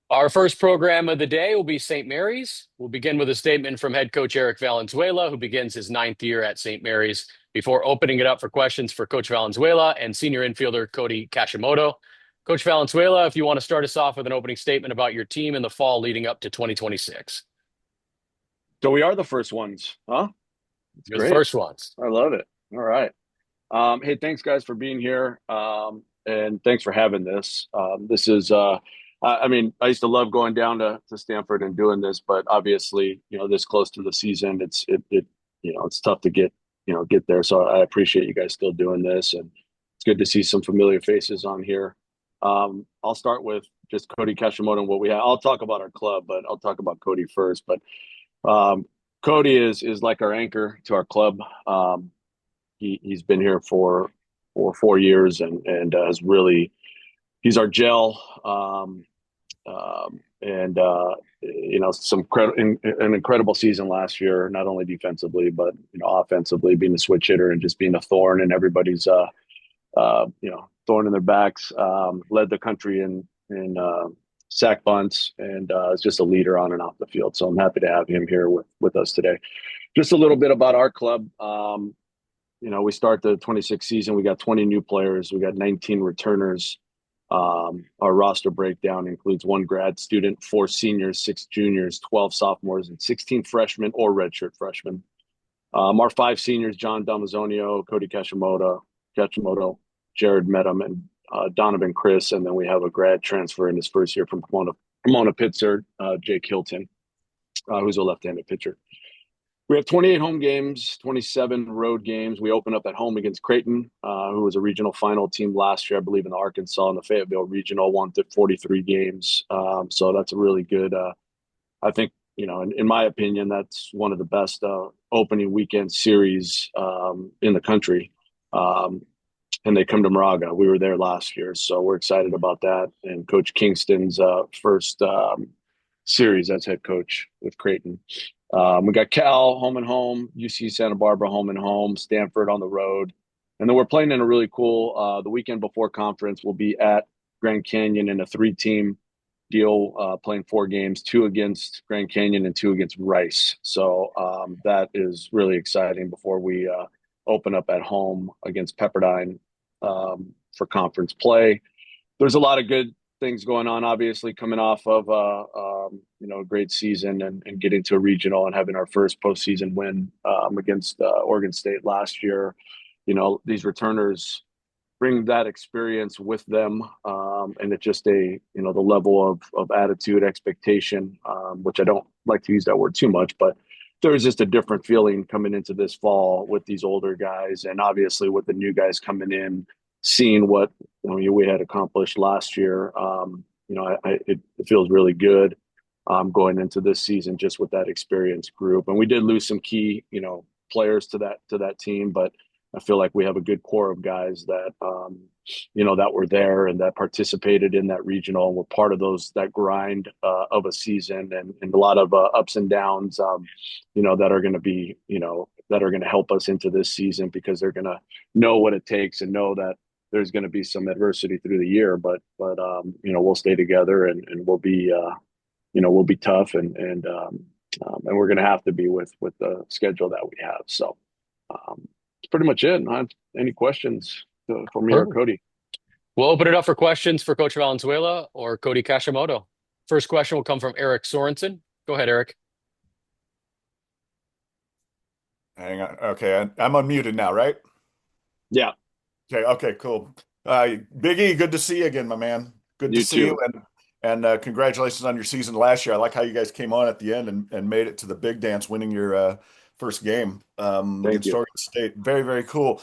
Our first program of the day will be St. Mary's. We'll begin with a statement from head coach Eric Valenzuela, who begins his ninth year at St. Mary's, before opening it up for questions for Coach Valenzuela and senior infielder Cody Kashimoto. Coach Valenzuela, if you want to start us off with an opening statement about your team in the fall leading up to 2026. So we are the first ones, huh? It's You're the great. first ones. I love it. All right. Hey, thanks guys for being here. And thanks for having this. This is I mean, I used to love going down to Stanford and doing this, but obviously, this close to the season, it's tough to get there. So I appreciate you guys still doing this, and it's good to see some familiar faces on here. I'll start with just Cody Kashimoto and what we have. I'll talk about our club, but I'll talk about Cody first. But um, Cody is like our anchor to our club. He's been here for 4 years and has really he's our gel. And an incredible season last year, not only defensively but offensively, being a switch hitter and just being a thorn in everybody's thorn in their backs. Led the country in sack bunts, and is just a leader on and off the field. So I'm happy to have him here with us today. Just a little bit about our club. We start the 26th season. We got 20 new players. We got 19 returners. Our roster breakdown includes one grad student, four seniors, six juniors, 12 sophomores, and 16 freshmen or redshirt freshmen. Our five seniors: John Damazonio, Cody Kashimoto, Jared Medham, and Donovan Chris. And then we have a grad transfer in his first year from Pomona Pitzer, Jake Hilton, who's a left-handed pitcher. We have 28 home games, 27 road games. We open up at home against Creighton, who was a regional final team last year, I believe, in Arkansas in the Fayetteville Regional, won 43 games. So that's a really good, I think, in my opinion, that's one of the best opening weekend series in the country. And they come to Moraga. We were there last year, so we're excited about that. And Coach Kingston's first series as head coach with Creighton. We got Cal home and home, UC Santa Barbara home and home, Stanford on the road. And then we're playing in a really cool, the weekend before conference, we'll be at Grand Canyon in a three-team deal, playing four games, two against Grand Canyon and two against Rice. So that is really exciting before we open up at home against Pepperdine for conference play. There's a lot of good things going on, obviously, coming off of a great season and getting to a regional and having our first postseason win against Oregon State last year. These returners bring that experience with them, and it's just the level of attitude, expectation, which I don't like to use that word too much, but there's just a different feeling coming into this fall with these older guys, and obviously with the new guys coming in, seeing what we had accomplished last year. It feels really good going into this season just with that experienced group. And we did lose some key players to that team, but I feel like we have a good core of guys that that were there and that participated in that regional and were part of that grind of a season, and a lot of ups and downs that are going to be that are going to help us into this season, because they're going to know what it takes and know that there's going to be some adversity through the year, but we'll stay together, and we'll be we'll be tough, and we're going to have to be with the schedule that we have. So that's pretty much it. Any questions for me or Perfect. Cody? We'll open it up for questions for Coach Valenzuela or Cody Kashimoto. First question will come from Eric Sorensen. Go ahead, Eric. Hang on. Okay, I'm unmuted now, right? Yeah, Okay, cool. Big E, good to see you again, my man. Good to you see you, too. and congratulations on your season last year. I like how you guys came on at the end and made it to the big dance, winning your first game Thank against you. Oregon State. Very, very cool.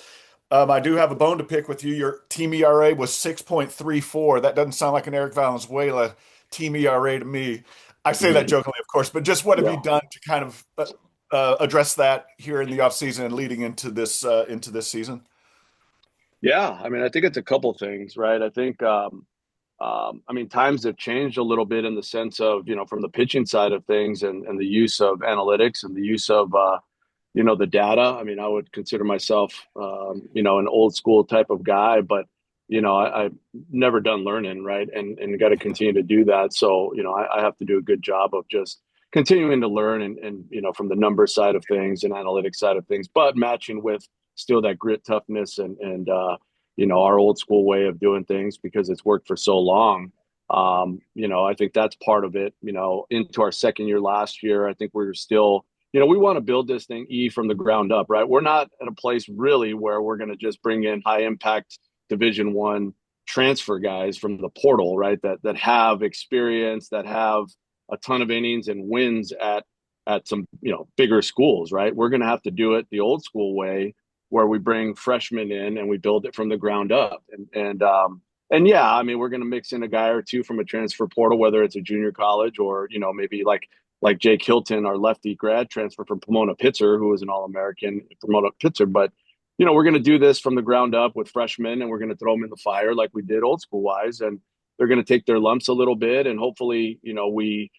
I do have a bone to pick with you. Your team ERA was 6.34. That doesn't sound like an Eric Valenzuela team ERA to me. I say that jokingly, of course, but just what have you Yeah. done to kind of address that here in the offseason and leading into this season? Yeah, I mean, I think it's a couple things, right? I think, I mean, times have changed a little bit in the sense of, from the pitching side of things, and the use of analytics and the use of, the data. I mean, I would consider myself, an old school type of guy, but I've never done learning, right? And got to continue to do that. So, I have to do a good job of just continuing to learn and from the number side of things and analytics side of things, but matching with still that grit, toughness, and our old school way of doing things because it's worked for so long. I think that's part of it. Into our second year last year, I think we're still, we want to build this thing from the ground up, right? We're not at a place really where we're going to just bring in high impact Division 1 transfer guys from the portal, right? That have experience, that have a ton of innings and wins at some bigger schools, right? We're going to have to do it the old school way, where we bring freshmen in and we build it from the ground up. And yeah, I mean, we're going to mix in a guy or two from a transfer portal, whether it's a junior college or maybe like Jake Hilton, our lefty grad transfer from Pomona Pitzer, who was an All-American Pomona Pitzer, but we're going to do this from the ground up with freshmen and we're going to throw them in the fire like we did old school wise. And they're going to take their lumps a little bit. And hopefully, we,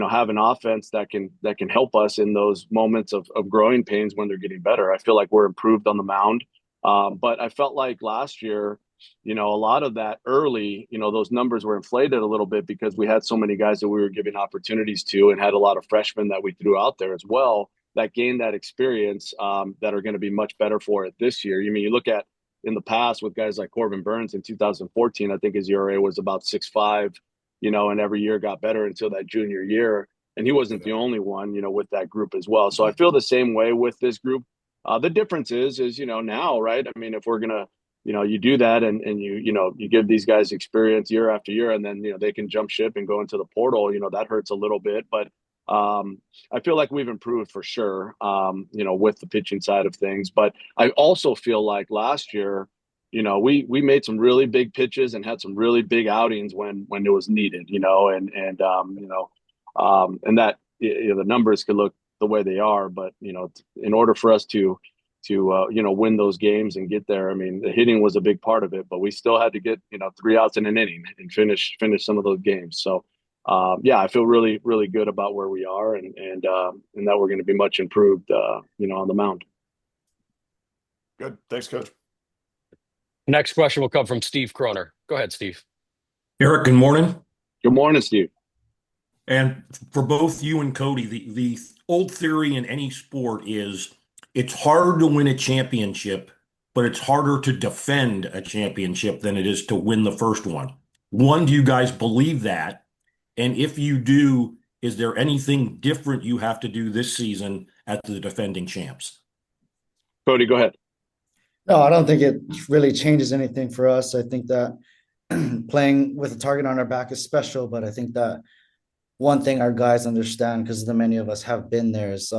have an offense that can help us in those moments of growing pains when they're getting better. I feel like we're improved on the mound. But I felt like last year, a lot of that early, those numbers were inflated a little bit because we had so many guys that we were giving opportunities to and had a lot of freshmen that we threw out there as well that gained that experience that are going to be much better for it this year. I mean, you look at in the past with guys like Corbin Burns in 2014, I think his ERA was about 6.5, and every year got better until that junior year. And he wasn't the only one, with that group as well. So I feel the same way with this group. The difference is, now, right? I mean, if we're going to, you do that and you give these guys experience year after year and then, they can jump ship and go into the portal, that hurts a little bit. But I feel like we've improved for sure, with the pitching side of things. But I also feel like last year, we made some really big pitches and had some really big outings when it was needed, and that the numbers could look the way they are, but in order for us to win those games and get there. I mean, the hitting was a big part of it, but we still had to get 3 outs in an inning and finish some of those games. So yeah, I feel really really good about where we are and that we're going to be much improved on the mound. Good. Thanks, Coach. Next question will come from Steve Kroner. Go ahead, Steve. Eric, good morning. Good morning, Steve. And for both you and Cody, the old theory in any sport is it's hard to win a championship, but it's harder to defend a championship than it is to win the first one. One, do you guys believe that? And if you do, is there anything different you have to do this season as the defending champs? Cody, go ahead. No, I don't think it really changes anything for us. I think that playing with a target on our back is special, but I think that one thing our guys understand, because the many of us have been there, is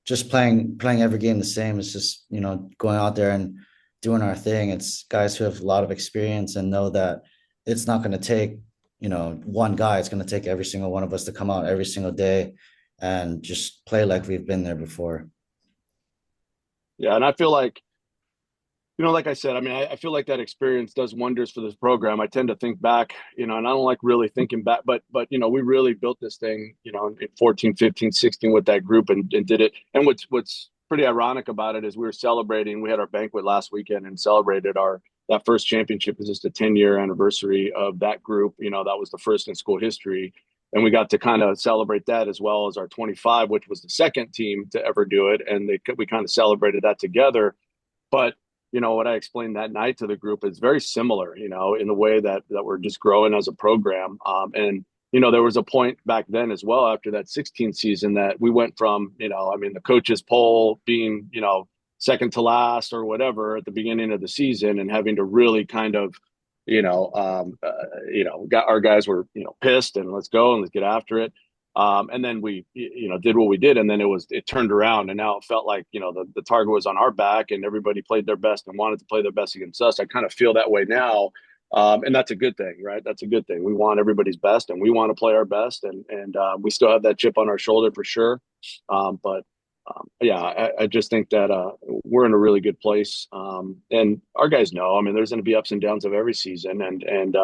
just playing every game the same. It's just, going out there and doing our thing. It's guys who have a lot of experience and know that it's not going to take, one guy. It's going to take every single one of us to come out every single day and just play like we've been there before. Yeah, and I feel like, like I said, I mean, I feel like that experience does wonders for this program. I tend to think back, and I don't like really thinking back, but we really built this thing, in 14, 15, 16 with that group and did it. And what's pretty ironic about it is we were celebrating. We had our banquet last weekend and celebrated that first championship is just a 10-year anniversary of that group. That was the first in school history. And we got to kind of celebrate that as well as our 25, which was the second team to ever do it. And we kind of celebrated that together. But what I explained that night to the group is very similar, in the way that we're just growing as a program. And there was a point back then as well after that 16 season that we went from, the coaches poll being, second to last or whatever at the beginning of the season and having to really kind of, got our guys were, pissed and let's go and let's get after it. And then we, did what we did, and then it turned around, and now it felt like, the target was on our back, and everybody played their best and wanted to play their best against us. I kind of feel that way now, and that's a good thing, right? That's a good thing. We want everybody's best, and we want to play our best, and we still have that chip on our shoulder for sure. But yeah, I just think that we're in a really good place, and our guys know. I mean, there's going to be ups and downs of every season, and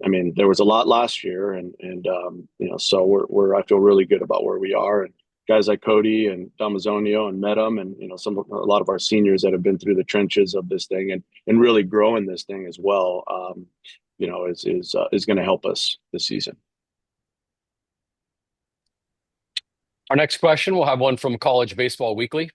I mean, there was a lot last year, and so I feel really good about where we are, and guys like Cody and Damazonio and Medham, and a lot of our seniors that have been through the trenches of this thing and really growing this thing as well. Is going to help us this season. Our next question, we'll have one from College Baseball Weekly.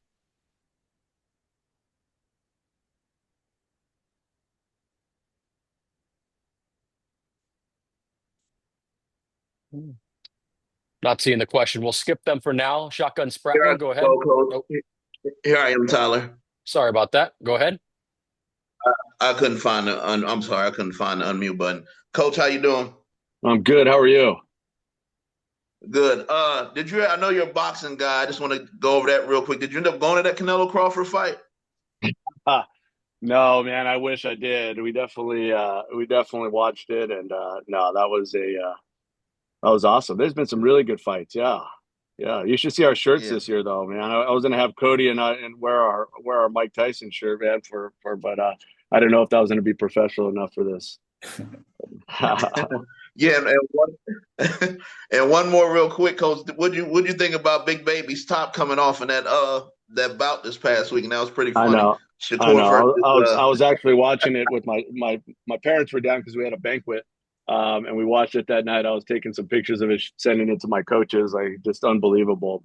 Not seeing the question. We'll skip them for now. Shotgun Spratling, go ahead. Oh. Here I am, Tyler. Sorry about that. Go ahead. I couldn't find I'm sorry, I couldn't find the unmute button. Coach, how you doing? I'm good. How are you? Good. I know you're a boxing guy. I just want to go over that real quick. Did you end up going to that Canelo Crawford fight? No, man. I wish I did. We definitely watched it, and no, that was awesome. There's been some really good fights. Yeah. You should see our shirts this year, though, man. I was gonna have Cody and wear our Mike Tyson shirt, man, but I don't know if that was gonna be professional enough for this. Yeah, and one more real quick, Coach. What do you think about Big Baby's top coming off in that bout this past week? And that was pretty funny. I know. I was actually watching it with my parents were down because we had a banquet, and we watched it that night. I was taking some pictures of it, sending it to my coaches. Just unbelievable.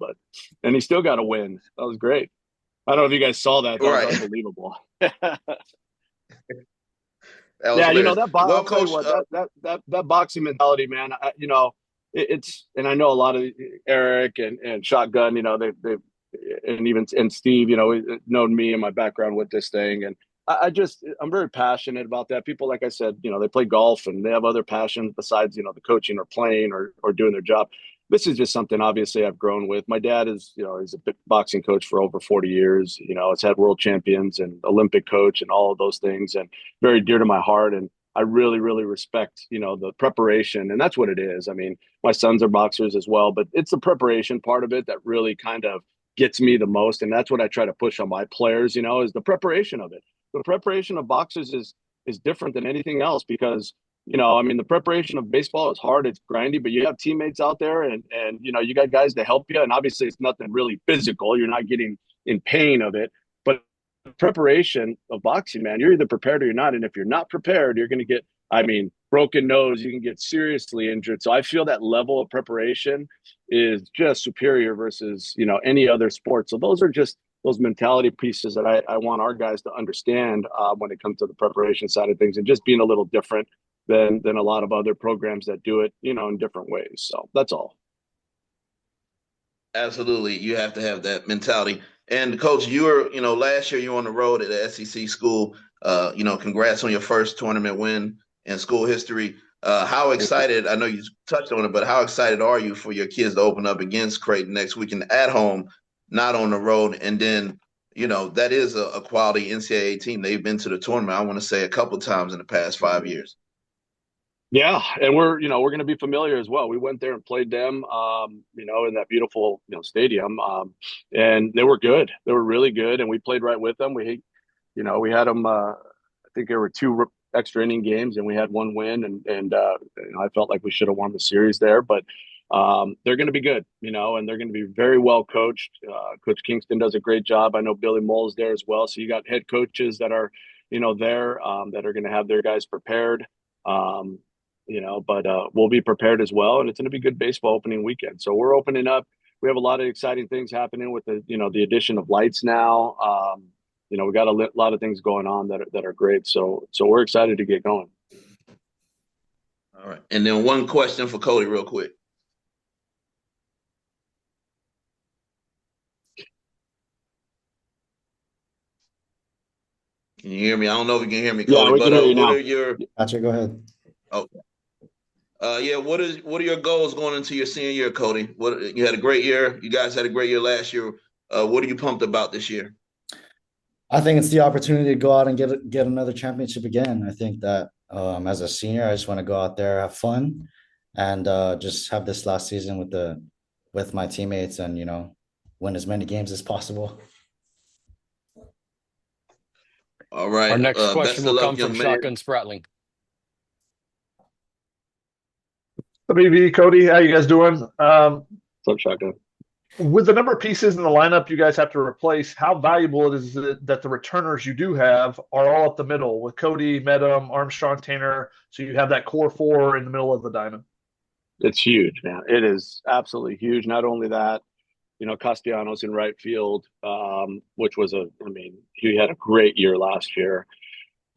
And he still got a win. That was great. I don't know if you guys saw that. That was unbelievable. Well, Coach, that boxing mentality, man. It's and I know a lot of Eric and Shotgun. They and even Steve. Known me and my background with this thing, and I'm very passionate about that. People, like I said, they play golf and they have other passions besides the coaching or playing or doing their job. This is just something obviously I've grown with. My dad is, he's a boxing coach for over 40 years. It's had world champions and Olympic coach and all of those things, and very dear to my heart. And I really, really respect, the preparation, and that's what it is. I mean, my sons are boxers as well, but it's the preparation part of it that really kind of gets me the most. And that's what I try to push on my players, is the preparation of it. The preparation of boxers is different than anything else because the preparation of baseball is hard, it's grindy, but you have teammates out there and you got guys to help you. And obviously it's nothing really physical. You're not getting in pain of it, but the preparation of boxing, man, you're either prepared or you're not. And if you're not prepared, you're going to get, broken nose, you can get seriously injured. So I feel that level of preparation is just superior versus, any other sport. So those are just those mentality pieces that I want our guys to understand when it comes to the preparation side of things and just being a little different than a lot of other programs that do it, in different ways. So that's all. Absolutely. You have to have that mentality. And Coach, you were, last year you were on the road at the SEC school. Congrats on your first tournament win in school history. How excited, I know you touched on it, but how excited are you for your kids to open up against Creighton next weekend at home, not on the road? And then, that is a quality NCAA team. They've been to the tournament, I want to say, a couple of times in the past 5 years. Yeah, and we're going to be familiar as well. We went there and played them, in that beautiful, stadium, and they were good. They were really good, and we played right with them. We had them. I think there were two extra inning games, and we had one win, and I felt like we should have won the series there. But they're going to be good, and they're going to be very well coached. Coach Kingston does a great job. I know Billy Moll's there as well. So you got head coaches that are, there that are going to have their guys prepared. But we'll be prepared as well, and it's going to be good baseball opening weekend. So we're opening up. We have a lot of exciting things happening with the addition of lights now. We got a lot of things going on that are great. So we're excited to get going. All right, and then one question for Cody, real quick. Can you hear me? I don't know if you can hear me, Cody. Yeah, we can hear you now. What are your? Gotcha. Go ahead. Okay. What are your goals going into your senior year, Cody? You had a great year. You guys had a great year last year. What are you pumped about this year? I think it's the opportunity to go out and get another championship again. I think that as a senior, I just want to go out there, have fun, and just have this last season with my teammates and win as many games as possible. All right. Our next question will come from Shotgun Spratling. WB, Cody, how you guys doing? What's up, Shotgun? With the number of pieces in the lineup you guys have to replace, how valuable is it that the returners you do have are all up the middle with Cody, Medham, Armstrong, Tanner, so you have that core four in the middle of the diamond? It's huge, man. It is absolutely huge. Not only that, Castellanos in right field, which was I mean, he had a great year last year.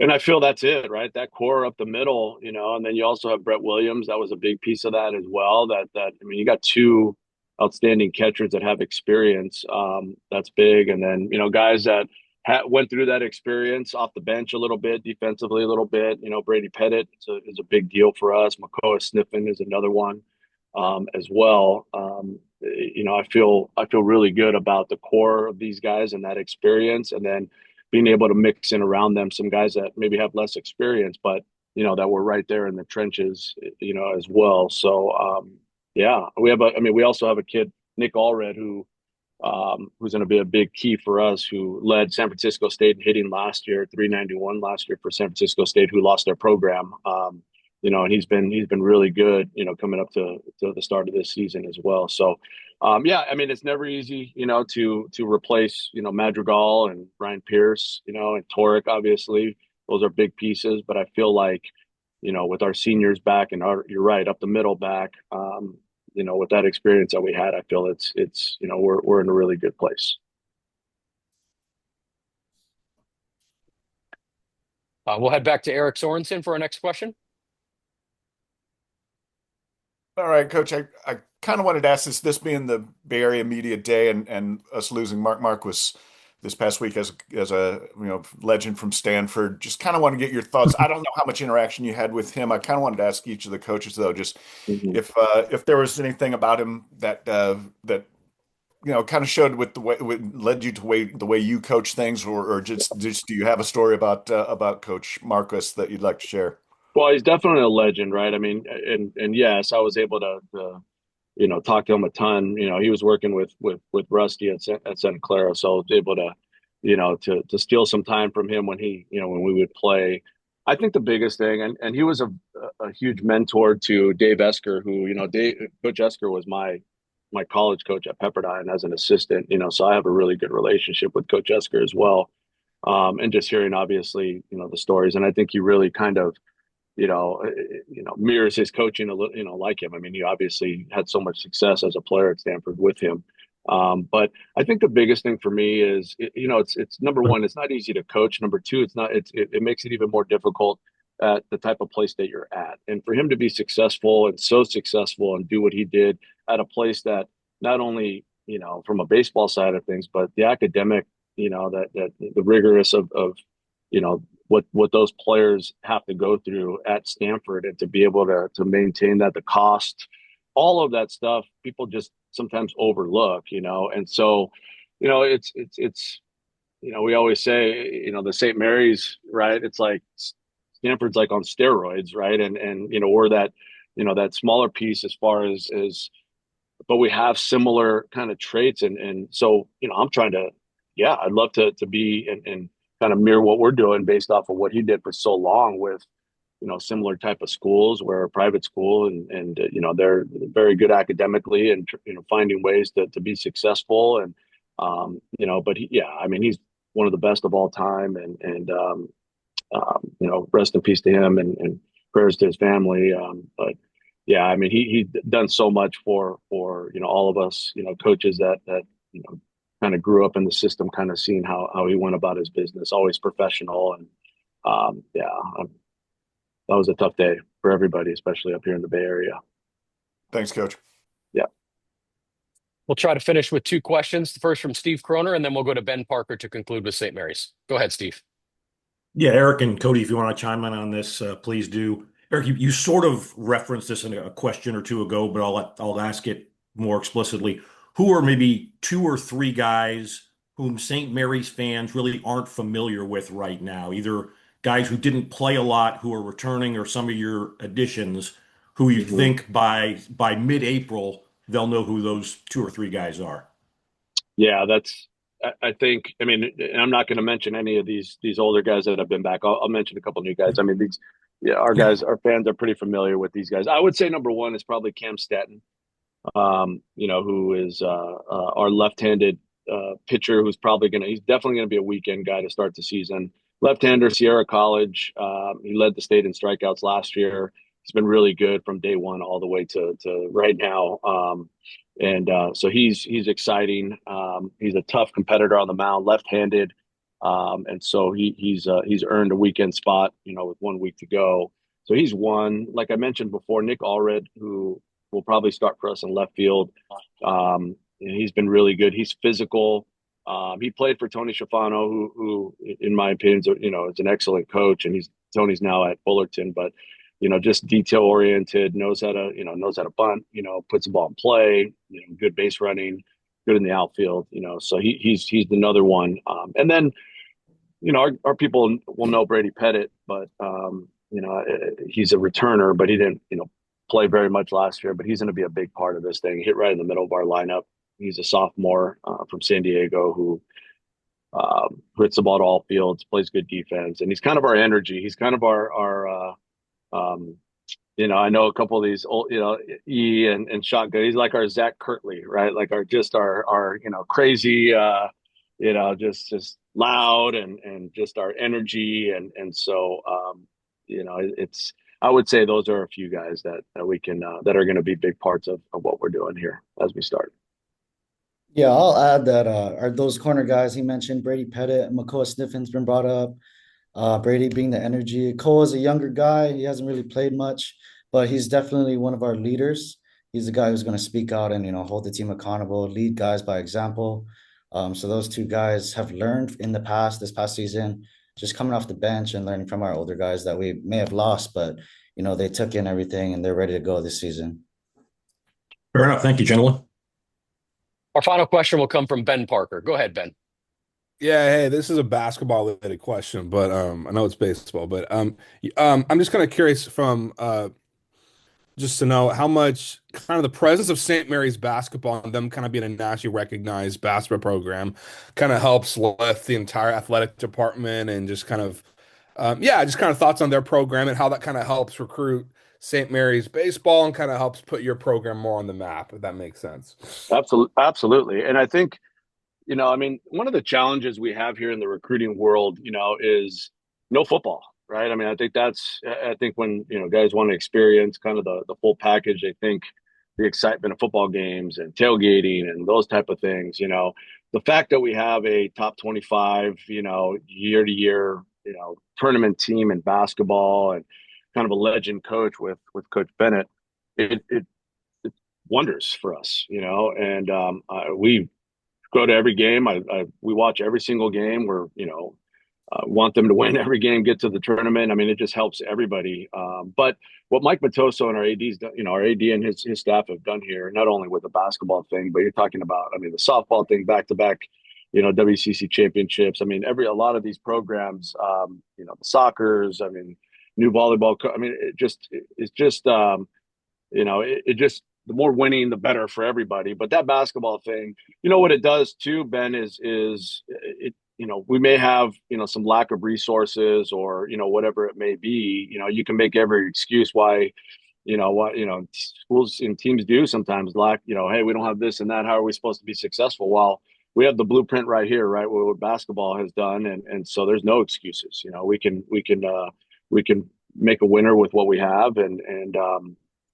And I feel that's it, right? That core up the middle, and then you also have Brett Williams. That was a big piece of that as well. I mean, you got two outstanding catchers that have experience. That's big. And then, guys that went through that experience off the bench a little bit, defensively a little bit. Brady Pettit is a big deal for us. Makoa Sniffen is another one as well. I feel really good about the core of these guys and that experience, and then being able to mix in around them some guys that maybe have less experience, but that were right there in the trenches, as well. So yeah, we also have a kid, Nick Allred, who's going to be a big key for us, who led San Francisco State in hitting last year, 391 last year for San Francisco State, who lost their program. And he's been really good, coming up to the start of this season as well. So, yeah, I mean, it's never easy, to replace, Madrigal and Ryan Pierce, and Torek, obviously. Those are big pieces, but I feel like, with our seniors back and you're right, up the middle back, with that experience that we had, I feel it's we're in a really good place. We'll head back to Eric Sorensen for our next question. All right, Coach. I kind of wanted to ask this being the Bay Area Media Day and us losing Mark Marquis this past week as a legend from Stanford. Just kind of want to get your thoughts. I don't know how much interaction you had with him. I kind of wanted to ask each of the coaches though, just Mm-hmm. if there was anything about him that kind of showed with the way led you to the way you coach things, or just do you have a story about Coach Marquis that you'd like to share? Well, he's definitely a legend, right? I mean, and yes, I was able to talk to him a ton. He was working with Rusty at Santa Clara, so I was able to, to steal some time from him when we would play. I think the biggest thing, and he was a huge mentor to Dave Esker, who, Coach Esker was my college coach at Pepperdine as an assistant, so I have a really good relationship with Coach Esker as well. And just hearing, obviously, the stories, and I think he really kind of mirrors his coaching a little, like him. I mean, he obviously had so much success as a player at Stanford with him. But I think the biggest thing for me is, it's number one, it's not easy to coach. Number two, it makes it even more difficult at the type of place that you're at. And for him to be successful and so successful and do what he did at a place that not only, from a baseball side of things, but the academic, that the rigorous of what those players have to go through at Stanford, and to be able to maintain that, the cost, all of that stuff, people just sometimes overlook, and so, it's we always say, the St. Mary's, right? It's like Stanford's like on steroids, right? And we're that smaller piece as far as but we have similar kind of traits, and so, I'm trying to, yeah, I'd love to be and kind of mirror what we're doing based off of what he did for so long with, similar type of schools. We're a private school, and they're very good academically, and finding ways to be successful, and but yeah, I mean, he's one of the best of all time, and rest in peace to him, and prayers to his family. But yeah, I mean, he done so much for all of us, coaches that kind of grew up in the system, kind of seeing how he went about his business, always professional. And yeah, that was a tough day for everybody, especially up here in the Bay Area. Thanks, Coach. Yeah. We'll try to finish with two questions. The first from Steve Kroner, and then we'll go to Ben Parker to conclude with St. Mary's. Go ahead, Steve. Yeah, Eric and Cody, if you want to chime in on this, please do. Eric, you sort of referenced this in a question or two ago, but I'll ask it more explicitly. Who are maybe two or three guys whom St. Mary's fans really aren't familiar with right now? Either guys who didn't play a lot, who are returning, or some of your additions, who you think by mid-April they'll know who those two or three guys are. Yeah, I think, I mean, and I'm not going to mention any of these older guys that have been back. I'll mention a couple new guys. I mean, our guys, our fans are pretty familiar with these guys. I would say number one is probably Cam Stanton. who is our left-handed pitcher, he's definitely gonna be a weekend guy to start the season. Left-hander, Sierra College. He led the state in strikeouts last year. He's been really good from day one all the way to right now. So he's exciting. He's a tough competitor on the mound, left-handed. And so he's earned a weekend spot, with 1 week to go. So he's one. Like I mentioned before, Nick Allred, who will probably start for us in left field. He's been really good. He's physical. He played for Tony Schifano, who in my opinion, is an excellent coach, and Tony's now at Fullerton, but just detail oriented, knows how to bunt, puts the ball in play, good base running, good in the outfield, so he's another one. And then, our people will know Brady Pettit, but he's a returner, but he didn't, play very much last year, but he's going to be a big part of this thing. Hit right in the middle of our lineup. He's a sophomore from San Diego who hits the ball to all fields, plays good defense, and he's kind of our energy. He's kind of our I know a couple of these old, E and Shotgun. He's like our Zach Kirtley, right? Like our crazy, just loud and just our energy and so it's. I would say those are a few guys that we can that are going to be big parts of what we're doing here as we start. Yeah, I'll add that are those corner guys he mentioned, Brady Pettit, Makoa Sniffin's been brought up. Brady being the energy. Cole is a younger guy. He hasn't really played much, but he's definitely one of our leaders. He's the guy who's going to speak out and hold the team accountable, lead guys by example. So those two guys have learned in this past season, just coming off the bench and learning from our older guys that we may have lost, but they took in everything and they're ready to go this season. Fair enough. Thank you, gentlemen. Our final question will come from Ben Parker. Go ahead, Ben. Yeah, hey, this is a basketball related question, but I know it's baseball, but I'm just kind of curious from just to know how much kind of the presence of St. Mary's basketball and them kind of being a nationally recognized basketball program kind of helps lift the entire athletic department and just kind of just kind of thoughts on their program and how that kind of helps recruit St. Mary's baseball and kind of helps put your program more on the map, if that makes sense. Absolutely. And I think one of the challenges we have here in the recruiting world, is no football, right? I think when, guys want to experience kind of the full package, they think the excitement of football games and tailgating and those type of things, the fact that we have a top 25, year to year, tournament team in basketball and kind of a legend coach with Coach Bennett, it wonders for us, and we go to every game. We watch every single game. We're want them to win every game, get to the tournament. It just helps everybody. But what Mike Matoso and our AD's done, our AD and his staff have done here, not only with the basketball thing, but you're talking about, the softball thing, back to back, WCC championships. A lot of these programs, the soccer's, new volleyball. It just the more winning, the better for everybody. But that basketball thing, what it does too, Ben, is it, we may have, some lack of resources or, whatever it may be, you can make every excuse why, schools and teams do sometimes lack, hey, we don't have this and that. How are we supposed to be successful? Well, we have the blueprint right here, right? What basketball has done. And so there's no excuses, we can make a winner with what we have.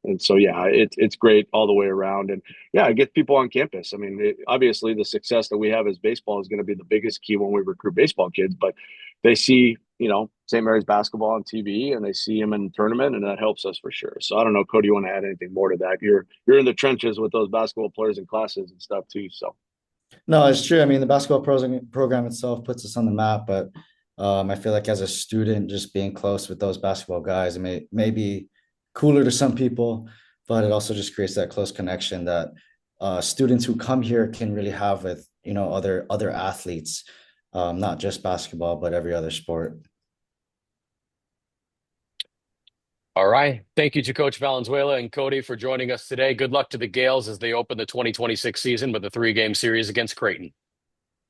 And so, yeah, it's great all the way around. And yeah, it gets people on campus. Obviously the success that we have as baseball is going to be the biggest key when we recruit baseball kids, but they see, St. Mary's basketball on TV and they see him in the tournament, and that helps us for sure. So I don't know, Cody, you want to add anything more to that? You're in the trenches with those basketball players and classes and stuff too. So. No, it's true. The basketball program itself puts us on the map, but I feel like as a student, just being close with those basketball guys, it may be cooler to some people, but it also just creates that close connection that students who come here can really have with other athletes, not just basketball, but every other sport. All right. Thank you to Coach Valenzuela and Cody for joining us today. Good luck to the Gaels as they open the 2026 season with a 3-game series against Creighton.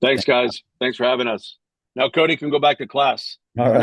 Thanks, guys. Thanks for having us. Now Cody can go back to class. All right.